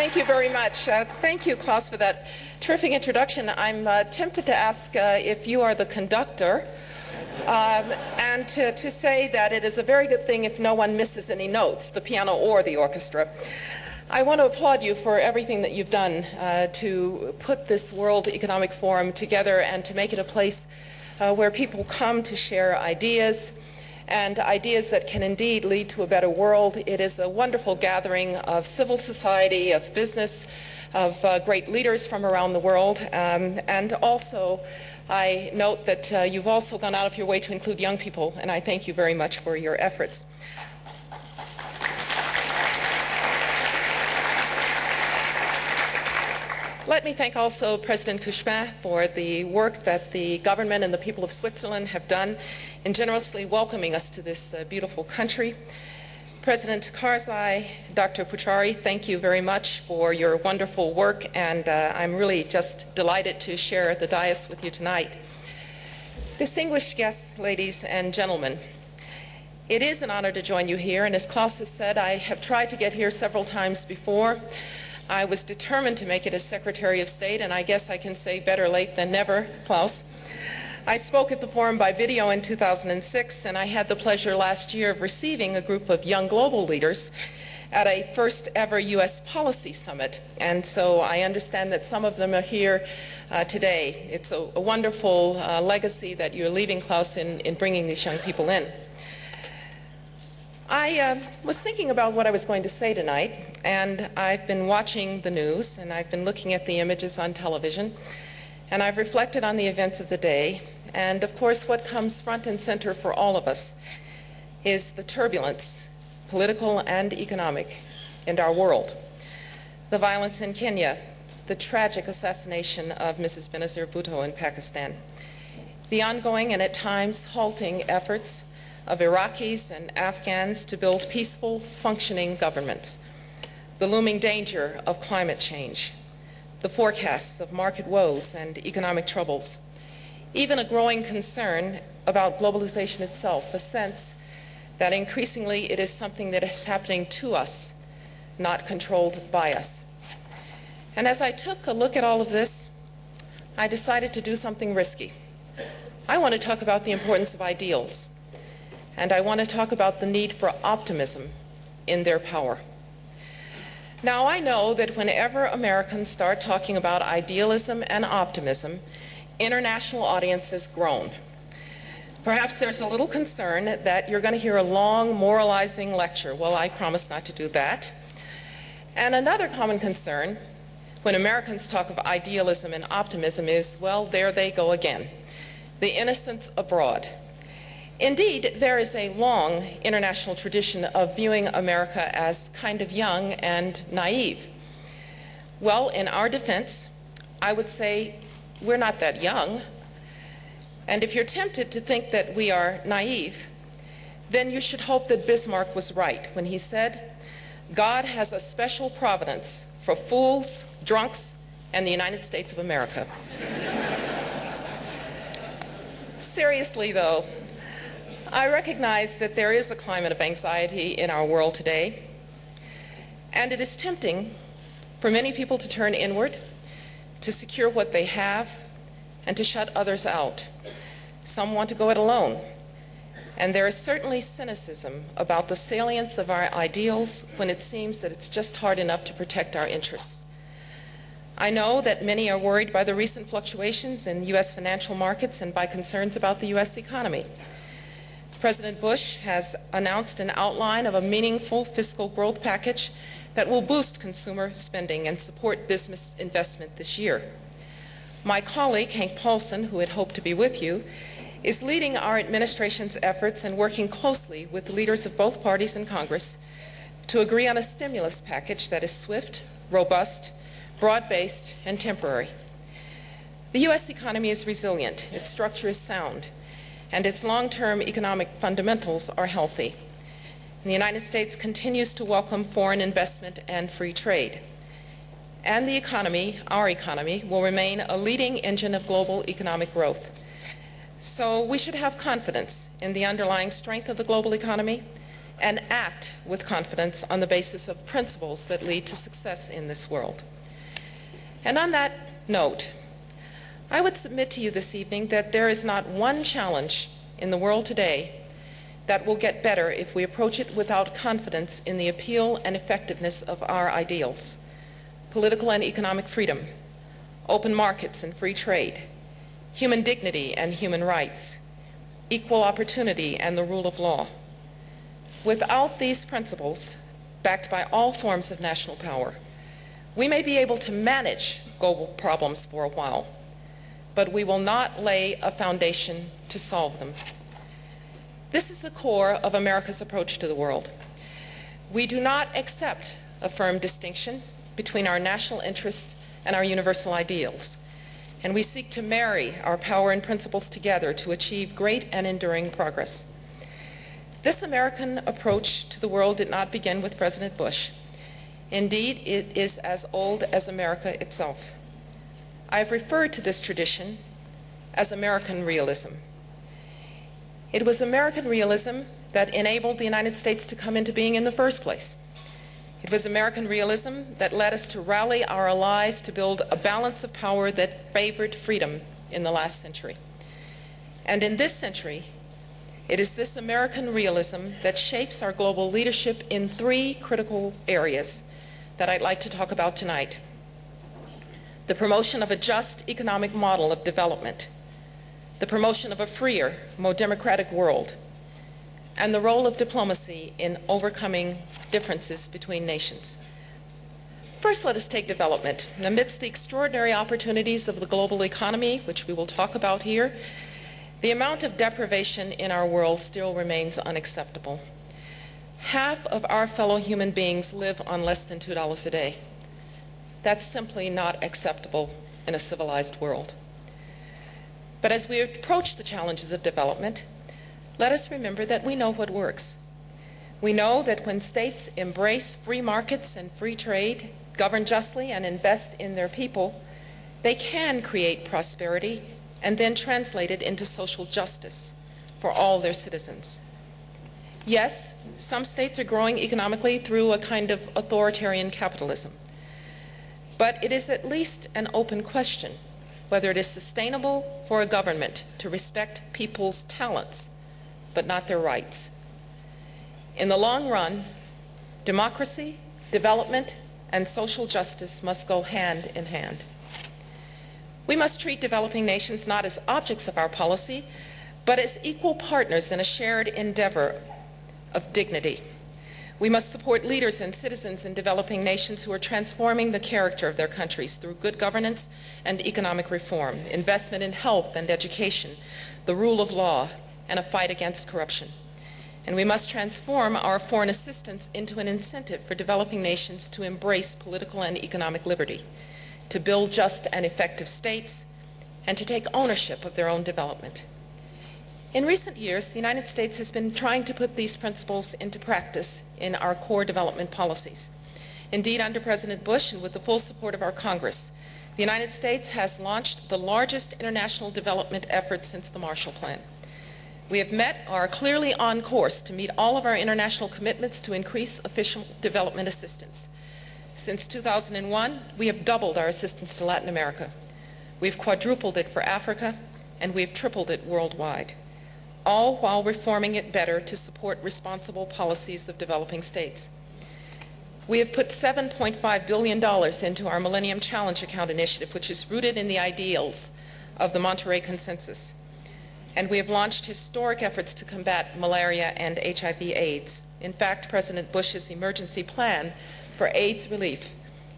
Thank you very much. Thank you, Klaus, for that terrific introduction. I'm tempted to ask if you are the conductor, and to say that it is a very good thing if no one misses any notes, the piano or the orchestra. I want to applaud you for everything that you've done to put this World Economic Forum together and to make it a place where people come to share ideas, and ideas that can indeed lead to a better world. It is a wonderful gathering of civil society, of business, of great leaders from around the world, and also I note that you've also gone out of your way to include young people, and I thank you very much for your efforts. Let me thank also President Couchepin for the work that the government and the people of Switzerland have done in generously welcoming us to this beautiful country. President Karzai, Dr. Puchari, thank you very much for your wonderful work, and I'm really just delighted to share the dais with you tonight. Distinguished guests, ladies and gentlemen, it is an honor to join you here, and as Klaus has said, I have tried to get here several times before. I was determined to make it as Secretary of State, and I guess I can say better late than never, Klaus. I spoke at the forum by video in 2006, and I had the pleasure last year of receiving a group of young global leaders at a first ever U.S. policy summit. And so I understand that some of them are here today. It's a wonderful legacy that you're leaving, Klaus, in bringing these young people in. I was thinking about what I was going to say tonight, and I've been watching the news, and I've been looking at the images on television, and I've reflected on the events of the day. And of course, what comes front and center for all of us is the turbulence, political and economic, in our world. The violence in Kenya, the tragic assassination of Mrs. Benazir Bhutto in Pakistan, the ongoing and at times halting efforts of Iraqis and Afghans to build peaceful, functioning governments, the looming danger of climate change, the forecasts of market woes and economic troubles, even a growing concern about globalization itself, a sense that increasingly it is something that is happening to us, not controlled by us. And as I took a look at all of this, I decided to do something risky. I want to talk about the importance of ideals, and I want to talk about the need for optimism in their power. Now, I know that whenever Americans start talking about idealism and optimism, international audiences groan. Perhaps there's a little concern that you're going to hear a long moralizing lecture. Well, I promise not to do that. And another common concern when Americans talk of idealism and optimism is, well, there they go again, the innocents abroad. Indeed, there is a long international tradition of viewing America as kind of young and naive. Well, in our defense, I would say we're not that young. And if you're tempted to think that we are naive, then you should hope that Bismarck was right when he said, "God has a special providence for fools, drunks, and the United States of America." Seriously, though, I recognize that there is a climate of anxiety in our world today, and it is tempting for many people to turn inward, to secure what they have, and to shut others out. Some want to go it alone, and there is certainly cynicism about the salience of our ideals when it seems that it's just hard enough to protect our interests. I know that many are worried by the recent fluctuations in U.S. financial markets and by concerns about the U.S. economy. President Bush has announced an outline of a meaningful fiscal growth package that will boost consumer spending and support business investment this year. My colleague, Hank Paulson, who had hoped to be with you, is leading our administration's efforts and working closely with the leaders of both parties in Congress to agree on a stimulus package that is swift, robust, broad-based, and temporary. The U.S. economy is resilient, its structure is sound, and its long-term economic fundamentals are healthy. And the United States continues to welcome foreign investment and free trade. And the economy, our economy, will remain a leading engine of global economic growth. So we should have confidence in the underlying strength of the global economy and act with confidence on the basis of principles that lead to success in this world. And on that note, I would submit to you this evening that there is not one challenge in the world today that will get better if we approach it without confidence in the appeal and effectiveness of our ideals: political and economic freedom, open markets and free trade, human dignity and human rights, equal opportunity and the rule of law. Without these principles, backed by all forms of national power, we may be able to manage global problems for a while, but we will not lay a foundation to solve them. This is the core of America's approach to the world. We do not accept a firm distinction between our national interests and our universal ideals, and we seek to marry our power and principles together to achieve great and enduring progress. This American approach to the world did not begin with President Bush. Indeed, it is as old as America itself. I have referred to this tradition as American realism. It was American realism that enabled the United States to come into being in the first place. It was American realism that led us to rally our allies to build a balance of power that favored freedom in the last century. And in this century, it is this American realism that shapes our global leadership in three critical areas that I'd like to talk about tonight: the promotion of a just economic model of development, the promotion of a freer, more democratic world, and the role of diplomacy in overcoming differences between nations. First, let us take development. Amidst the extraordinary opportunities of the global economy, which we will talk about here, the amount of deprivation in our world still remains unacceptable. Half of our fellow human beings live on less than $2 a day. That's simply not acceptable in a civilized world. But as we approach the challenges of development, let us remember that we know what works. We know that when states embrace free markets and free trade, govern justly, and invest in their people, they can create prosperity and then translate it into social justice for all their citizens. Yes, some states are growing economically through a kind of authoritarian capitalism, but it is at least an open question whether it is sustainable for a government to respect people's talents but not their rights. In the long run, democracy, development, and social justice must go hand in hand. We must treat developing nations not as objects of our policy, but as equal partners in a shared endeavor of dignity. We must support leaders and citizens in developing nations who are transforming the character of their countries through good governance and economic reform, investment in health and education, the rule of law, and a fight against corruption. And we must transform our foreign assistance into an incentive for developing nations to embrace political and economic liberty, to build just and effective states, and to take ownership of their own development. In recent years, the United States has been trying to put these principles into practice in our core development policies. Indeed, under President Bush and with the full support of our Congress, the United States has launched the largest international development effort since the Marshall Plan. We have met or are clearly on course to meet all of our international commitments to increase official development assistance. Since 2001, we have doubled our assistance to Latin America. We've quadrupled it for Africa, and we've tripled it worldwide, all while reforming it better to support responsible policies of developing states. We have put $7.5 billion into our Millennium Challenge Account initiative, which is rooted in the ideals of the Monterey Consensus. And we have launched historic efforts to combat malaria and HIV/AIDS. In fact, President Bush's emergency plan for AIDS relief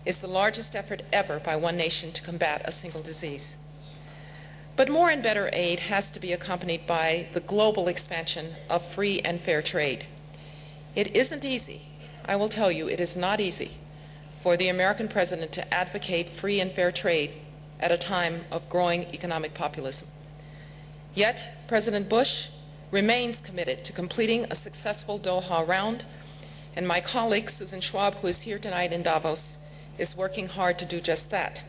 is the largest effort ever by one nation to combat a single disease. But more and better aid has to be accompanied by the global expansion of free and fair trade. It isn't easy, I will tell you, it is not easy for the American president to advocate free and fair trade at a time of growing economic populism. Yet, President Bush remains committed to completing a successful Doha round, and my colleague, Susan Schwab, who is here tonight in Davos, is working hard to do just that.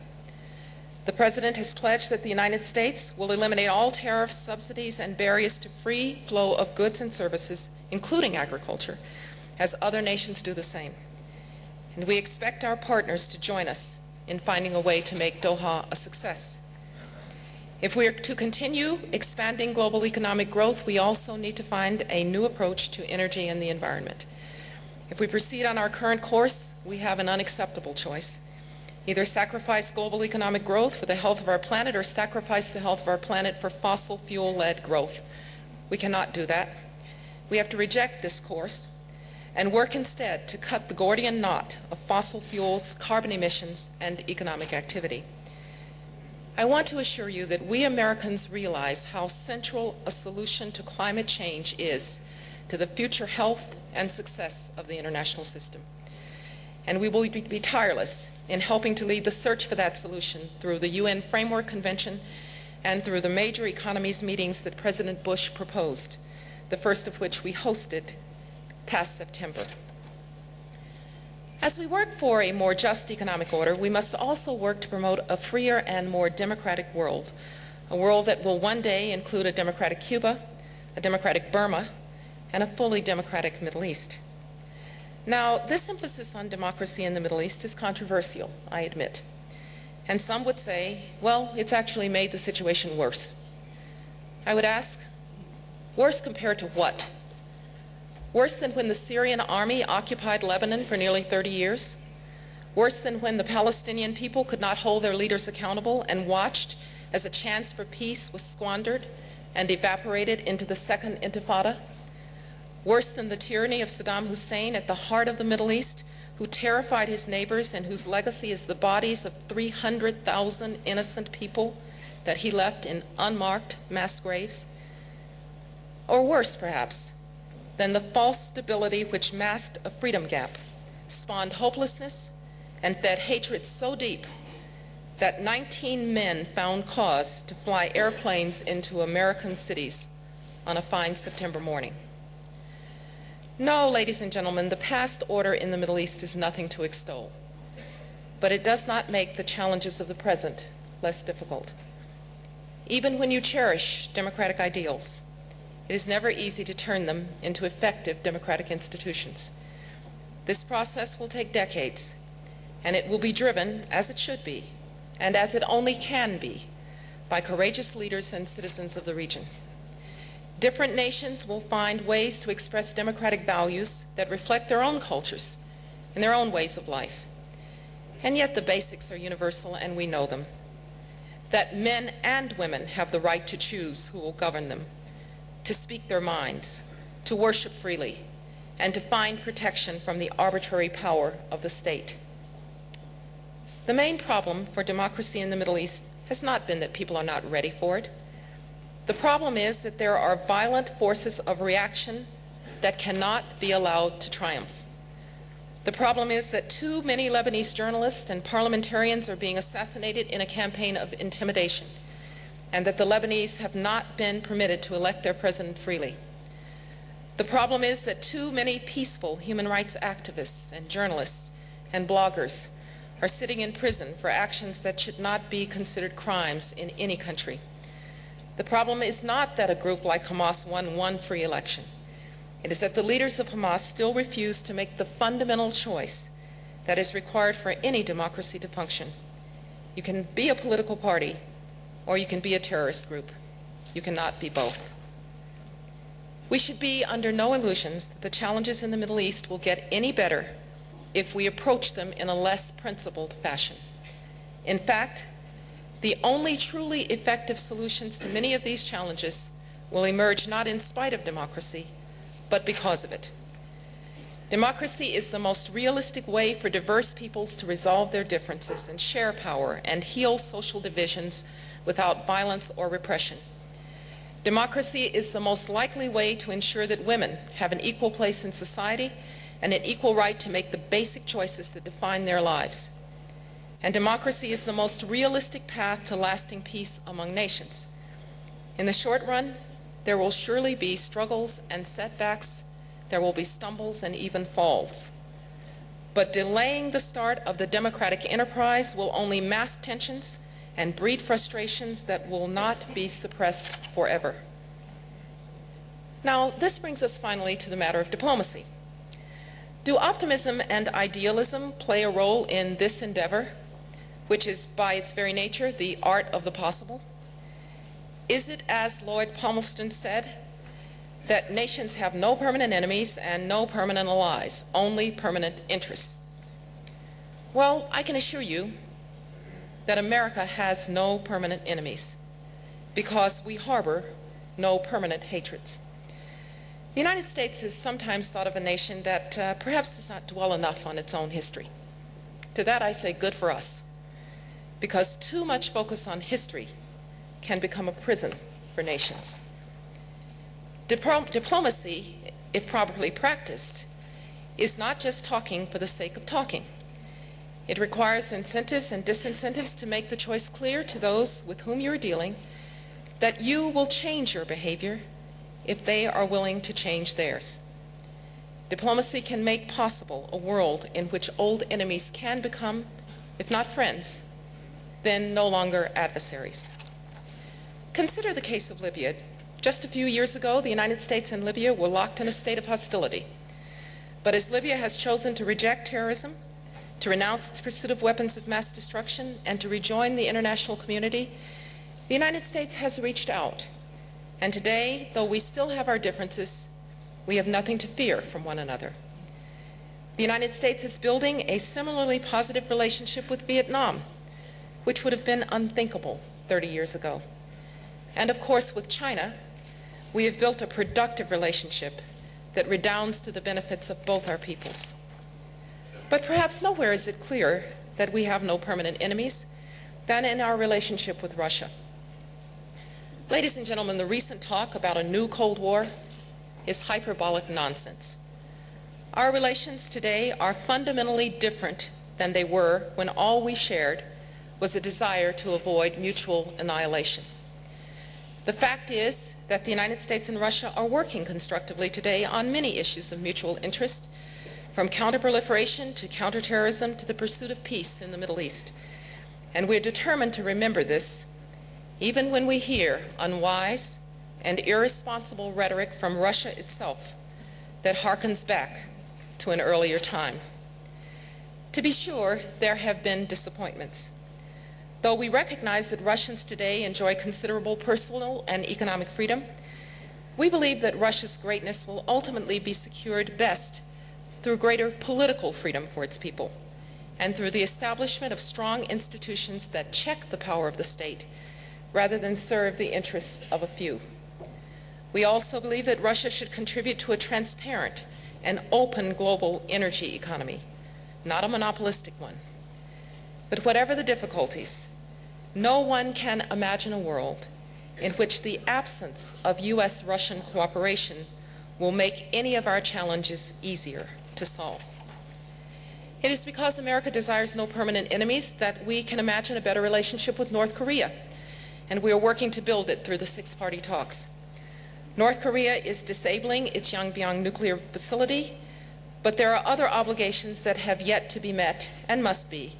The President has pledged that the United States will eliminate all tariffs, subsidies, and barriers to free flow of goods and services, including agriculture, as other nations do the same. And we expect our partners to join us in finding a way to make Doha a success. If we are to continue expanding global economic growth, we also need to find a new approach to energy and the environment. If we proceed on our current course, we have an unacceptable choice. Either sacrifice global economic growth for the health of our planet or sacrifice the health of our planet for fossil fuel-led growth. We cannot do that. We have to reject this course and work instead to cut the Gordian knot of fossil fuels, carbon emissions, and economic activity. I want to assure you that we Americans realize how central a solution to climate change is to the future health and success of the international system. And we will be tireless in helping to lead the search for that solution through the UN Framework Convention and through the major economies meetings that President Bush proposed, the first of which we hosted past September. As we work for a more just economic order, we must also work to promote a freer and more democratic world, a world that will one day include a democratic Cuba, a democratic Burma, and a fully democratic Middle East. Now, this emphasis on democracy in the Middle East is controversial, I admit. And some would say, well, it's actually made the situation worse. I would ask, worse compared to what? Worse than when the Syrian army occupied Lebanon for nearly 30 years? Worse than when the Palestinian people could not hold their leaders accountable and watched as a chance for peace was squandered and evaporated into the Second Intifada? Worse than the tyranny of Saddam Hussein at the heart of the Middle East, who terrified his neighbors and whose legacy is the bodies of 300,000 innocent people that he left in unmarked mass graves? Or worse, perhaps, than the false stability which masked a freedom gap, spawned hopelessness, and fed hatred so deep that 19 men found cause to fly airplanes into American cities on a fine September morning. No, ladies and gentlemen, the past order in the Middle East is nothing to extol, but it does not make the challenges of the present less difficult. Even when you cherish democratic ideals, it is never easy to turn them into effective democratic institutions. This process will take decades, and it will be driven, as it should be, and as it only can be, by courageous leaders and citizens of the region. Different nations will find ways to express democratic values that reflect their own cultures and their own ways of life. And yet the basics are universal, and we know them. That men and women have the right to choose who will govern them, to speak their minds, to worship freely, and to find protection from the arbitrary power of the state. The main problem for democracy in the Middle East has not been that people are not ready for it. The problem is that there are violent forces of reaction that cannot be allowed to triumph. The problem is that too many Lebanese journalists and parliamentarians are being assassinated in a campaign of intimidation, and that the Lebanese have not been permitted to elect their president freely. The problem is that too many peaceful human rights activists and journalists and bloggers are sitting in prison for actions that should not be considered crimes in any country. The problem is not that a group like Hamas won one free election. It is that the leaders of Hamas still refuse to make the fundamental choice that is required for any democracy to function. You can be a political party, or you can be a terrorist group. You cannot be both. We should be under no illusions that the challenges in the Middle East will get any better if we approach them in a less principled fashion. In fact, the only truly effective solutions to many of these challenges will emerge not in spite of democracy, but because of it. Democracy is the most realistic way for diverse peoples to resolve their differences and share power and heal social divisions without violence or repression. Democracy is the most likely way to ensure that women have an equal place in society and an equal right to make the basic choices that define their lives. And democracy is the most realistic path to lasting peace among nations. In the short run, there will surely be struggles and setbacks. There will be stumbles and even falls. But delaying the start of the democratic enterprise will only mask tensions and breed frustrations that will not be suppressed forever. Now, this brings us finally to the matter of diplomacy. Do optimism and idealism play a role in this endeavor, which is by its very nature the art of the possible? Is it, as Lloyd Palmerston said, that nations have no permanent enemies and no permanent allies, only permanent interests? Well, I can assure you that America has no permanent enemies because we harbor no permanent hatreds. The United States is sometimes thought of a nation that perhaps does not dwell enough on its own history. To that I say good for us, because too much focus on history can become a prison for nations. Diplomacy, if properly practiced, is not just talking for the sake of talking. It requires incentives and disincentives to make the choice clear to those with whom you are dealing that you will change your behavior if they are willing to change theirs. Diplomacy can make possible a world in which old enemies can become, if not friends, then no longer adversaries. Consider the case of Libya. Just a few years ago, the United States and Libya were locked in a state of hostility. But as Libya has chosen to reject terrorism, to renounce its pursuit of weapons of mass destruction, and to rejoin the international community, the United States has reached out. And today, though we still have our differences, we have nothing to fear from one another. The United States is building a similarly positive relationship with Vietnam, which would have been unthinkable 30 years ago. And of course, with China, we have built a productive relationship that redounds to the benefits of both our peoples. But perhaps nowhere is it clearer that we have no permanent enemies than in our relationship with Russia. Ladies and gentlemen, the recent talk about a new Cold War is hyperbolic nonsense. Our relations today are fundamentally different than they were when all we shared was a desire to avoid mutual annihilation. The fact is that the United States and Russia are working constructively today on many issues of mutual interest, from counterproliferation to counterterrorism to the pursuit of peace in the Middle East. And we're determined to remember this even when we hear unwise and irresponsible rhetoric from Russia itself that harkens back to an earlier time. To be sure, there have been disappointments. Though we recognize that Russians today enjoy considerable personal and economic freedom, we believe that Russia's greatness will ultimately be secured best through greater political freedom for its people and through the establishment of strong institutions that check the power of the state rather than serve the interests of a few. We also believe that Russia should contribute to a transparent and open global energy economy, not a monopolistic one. But whatever the difficulties, no one can imagine a world in which the absence of U.S.-Russian cooperation will make any of our challenges easier to solve. It is because America desires no permanent enemies that we can imagine a better relationship with North Korea, and we are working to build it through the six-party talks. North Korea is disabling its Yongbyon nuclear facility, but there are other obligations that have yet to be met and must be,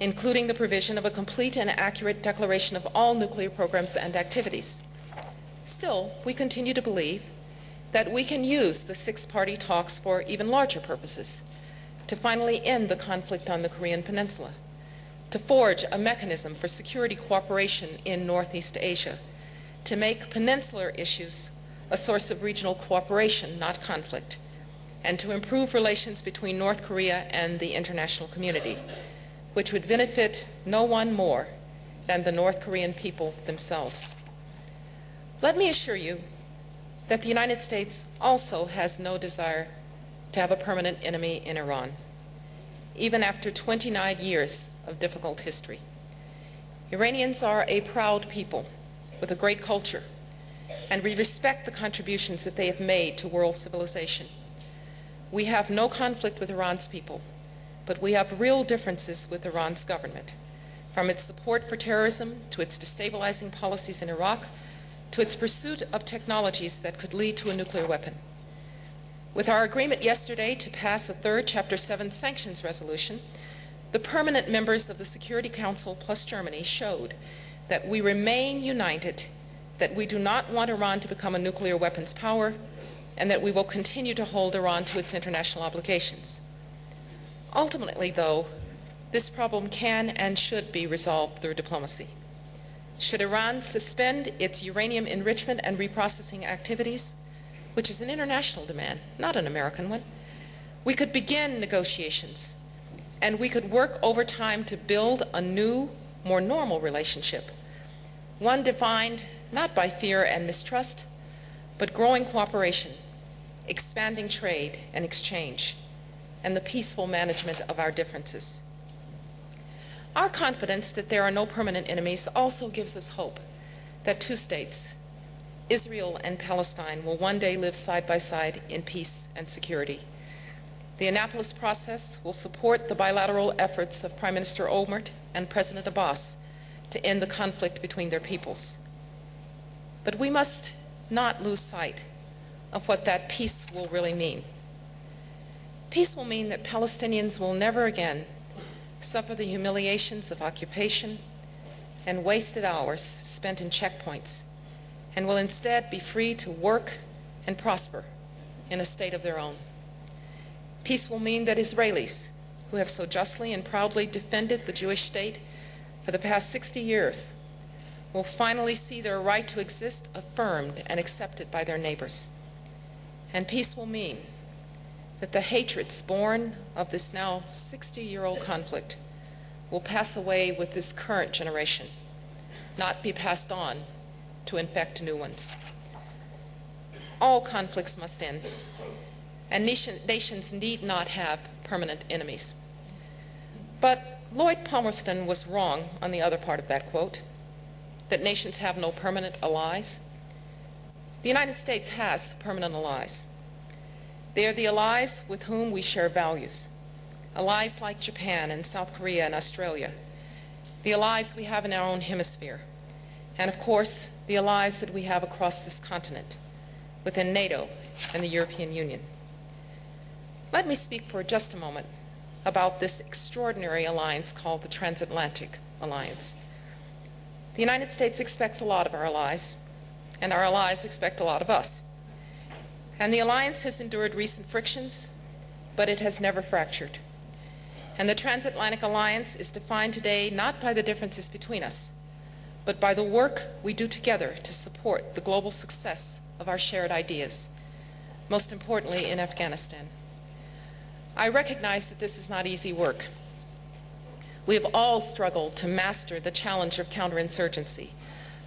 including the provision of a complete and accurate declaration of all nuclear programs and activities. Still, we continue to believe that we can use the six-party talks for even larger purposes, to finally end the conflict on the Korean Peninsula, to forge a mechanism for security cooperation in Northeast Asia, to make peninsular issues a source of regional cooperation, not conflict, and to improve relations between North Korea and the international community, which would benefit no one more than the North Korean people themselves. Let me assure you that the United States also has no desire to have a permanent enemy in Iran, even after 29 years of difficult history. Iranians are a proud people with a great culture, and we respect the contributions that they have made to world civilization. We have no conflict with Iran's people, but we have real differences with Iran's government, from its support for terrorism to its destabilizing policies in Iraq to its pursuit of technologies that could lead to a nuclear weapon. With our agreement yesterday to pass a third Chapter 7 sanctions resolution, the permanent members of the Security Council plus Germany showed that we remain united, that we do not want Iran to become a nuclear weapons power, and that we will continue to hold Iran to its international obligations. Ultimately, though, this problem can and should be resolved through diplomacy. Should Iran suspend its uranium enrichment and reprocessing activities, which is an international demand, not an American one, we could begin negotiations, and we could work over time to build a new, more normal relationship, one defined not by fear and mistrust, but growing cooperation, expanding trade and exchange, and the peaceful management of our differences. Our confidence that there are no permanent enemies also gives us hope that two states, Israel and Palestine, will one day live side by side in peace and security. The Annapolis process will support the bilateral efforts of Prime Minister Olmert and President Abbas to end the conflict between their peoples. But we must not lose sight of what that peace will really mean. Peace will mean that Palestinians will never again suffer the humiliations of occupation and wasted hours spent in checkpoints, and will instead be free to work and prosper in a state of their own. Peace will mean that Israelis, who have so justly and proudly defended the Jewish state for the past 60 years, will finally see their right to exist affirmed and accepted by their neighbors. And peace will mean that the hatreds born of this now 60-year-old conflict will pass away with this current generation, not be passed on to infect new ones. All conflicts must end, and nations need not have permanent enemies. But Lloyd Palmerston was wrong on the other part of that quote, that nations have no permanent allies. The United States has permanent allies. They are the allies with whom we share values, allies like Japan and South Korea and Australia, the allies we have in our own hemisphere, and of course, the allies that we have across this continent, within NATO and the European Union. Let me speak for just a moment about this extraordinary alliance called the Transatlantic Alliance. The United States expects a lot of our allies, and our allies expect a lot of us. And the alliance has endured recent frictions, but it has never fractured. And the Transatlantic Alliance is defined today not by the differences between us, but by the work we do together to support the global success of our shared ideas, most importantly in Afghanistan. I recognize that this is not easy work. We have all struggled to master the challenge of counterinsurgency,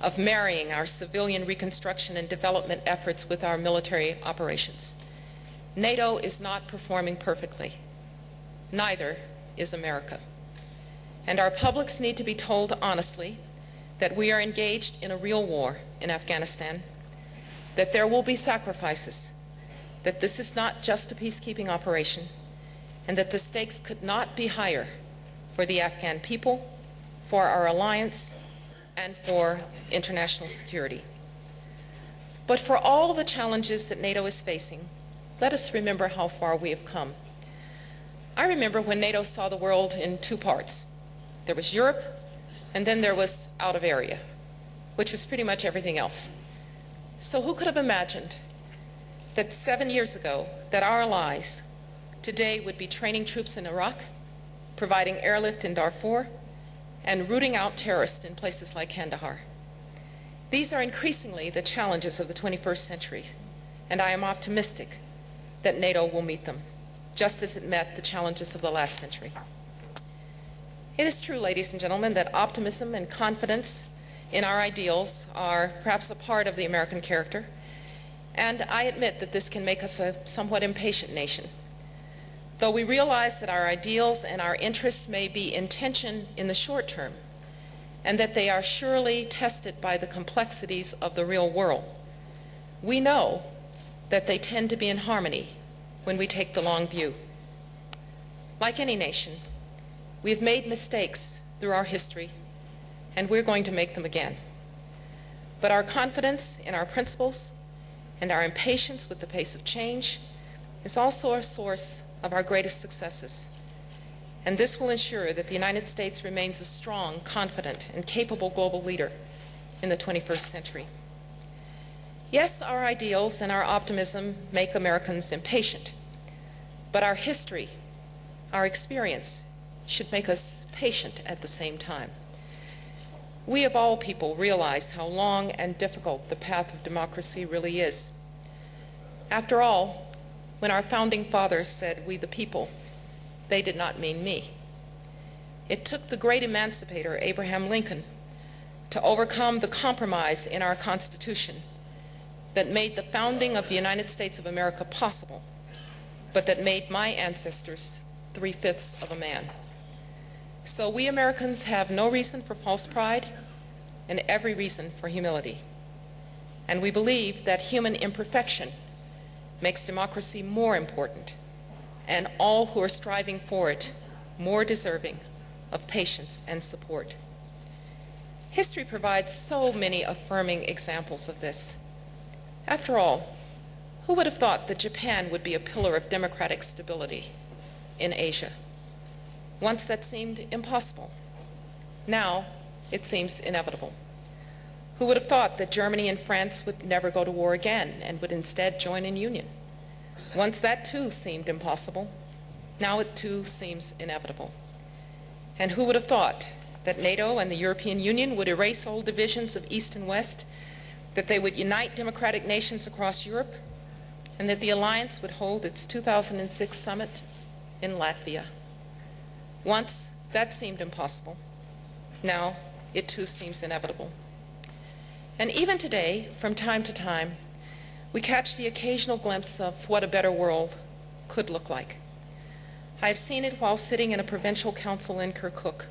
of marrying our civilian reconstruction and development efforts with our military operations. NATO is not performing perfectly. Neither is America. And our publics need to be told honestly that we are engaged in a real war in Afghanistan, that there will be sacrifices, that this is not just a peacekeeping operation, and that the stakes could not be higher for the Afghan people, for our alliance, and for international security. But for all the challenges that NATO is facing, let us remember how far we have come. I remember when NATO saw the world in two parts. There was Europe, and then there was out of area, which was pretty much everything else. So who could have imagined that 7 years ago that our allies today would be training troops in Iraq, providing airlift in Darfur, and rooting out terrorists in places like Kandahar. These are increasingly the challenges of the 21st century, and I am optimistic that NATO will meet them, just as it met the challenges of the last century. It is true, ladies and gentlemen, that optimism and confidence in our ideals are perhaps a part of the American character, and I admit that this can make us a somewhat impatient nation. Though we realize that our ideals and our interests may be in tension in the short term, and that they are surely tested by the complexities of the real world, we know that they tend to be in harmony when we take the long view. Like any nation, we have made mistakes through our history, and we're going to make them again. But our confidence in our principles and our impatience with the pace of change is also a source of our greatest successes. And this will ensure that the United States remains a strong, confident, and capable global leader in the 21st century. Yes, our ideals and our optimism make Americans impatient, but our history, our experience, should make us patient at the same time. We of all people realize how long and difficult the path of democracy really is. After all, when our founding fathers said, "we the people," they did not mean me. It took the great emancipator Abraham Lincoln to overcome the compromise in our Constitution that made the founding of the United States of America possible, but that made my ancestors 3/5 of a man. So we Americans have no reason for false pride and every reason for humility. And we believe that human imperfection makes democracy more important, and all who are striving for it more deserving of patience and support. History provides so many affirming examples of this. After all, who would have thought that Japan would be a pillar of democratic stability in Asia? Once that seemed impossible. Now it seems inevitable. Who would have thought that Germany and France would never go to war again and would instead join in union? Once that too seemed impossible. Now it too seems inevitable. And who would have thought that NATO and the European Union would erase old divisions of East and West, that they would unite democratic nations across Europe, and that the alliance would hold its 2006 summit in Latvia? Once that seemed impossible. Now it too seems inevitable. And even today, from time to time, we catch the occasional glimpse of what a better world could look like. I have seen it while sitting in a provincial council in Kirkuk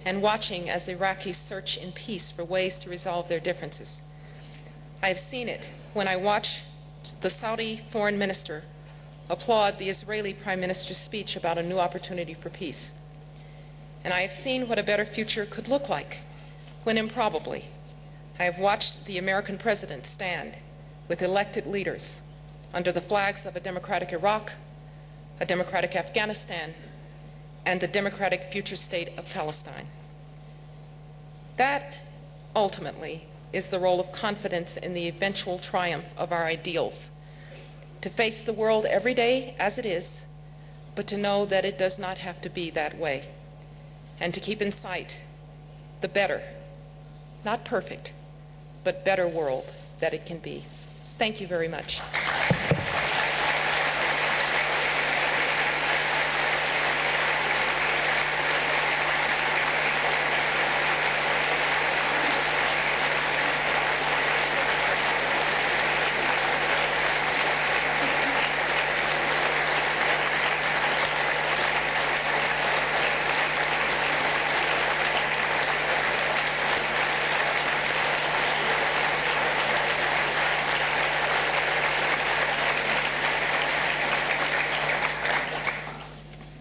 and watching as Iraqis search in peace for ways to resolve their differences. I have seen it when I watch the Saudi foreign minister applaud the Israeli prime minister's speech about a new opportunity for peace. And I have seen what a better future could look like when, improbably, I have watched the American president stand with elected leaders under the flags of a democratic Iraq, a democratic Afghanistan, and the democratic future state of Palestine. That, ultimately, is the role of confidence in the eventual triumph of our ideals. To face the world every day as it is, but to know that it does not have to be that way, and to keep in sight the better, not perfect, but better world that it can be. Thank you very much.